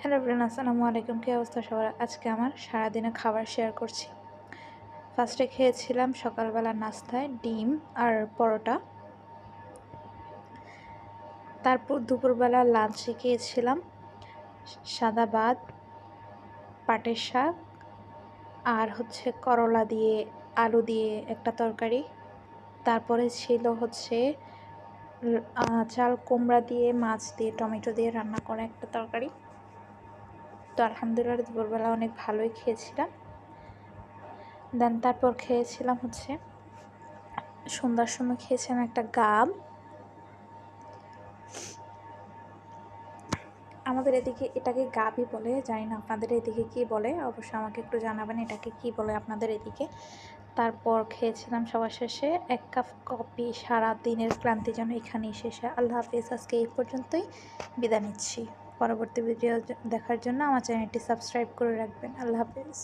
Hello everyone, আসসালামু আলাইকুম। কী অবস্থা সবার? আজকে আমার সারাদিনের খাবার শেয়ার করছি। ফার্স্টে খেয়েছিলাম সকালবেলা নাস্তায় ডিম আর পরোটা। তারপর দুপুরবেলা লাঞ্চে খেয়েছিলাম সাদা ভাত, পাটের শাক আর করলা দিয়ে আলু দিয়ে একটা তরকারি। তারপরে ছিল চাল কুমড়া দিয়ে মাছ দিয়ে টমেটো দিয়ে রান্না করা একটা তরকারি। তো আলহামদুলিল্লাহ দুপুরবেলা অনেক ভালোই খেয়েছিলাম। দেন তারপর খেয়েছিলাম সন্ধ্যার সময় খেয়েছিলাম একটা গাব। আমাদের এদিকে এটাকে গাবই বলে, জানি না আপনাদের এদিকে কী বলে, অবশ্যই আমাকে একটু জানাবেন এটাকে কী বলে আপনাদের এদিকে। তারপর খেয়েছিলাম সবার শেষে 1 কাপ কফি। সারা দিনের ক্লান্তি যেন এখানেই শেষে। আল্লাহ হাফিজ। আজকে এই পর্যন্তই, বিদায় নিচ্ছি। পরবর্তী ভিডিও দেখার জন্য আমার চ্যানেলটি সাবস্ক্রাইব করে রাখবেন। আল্লাহ হাফিজ।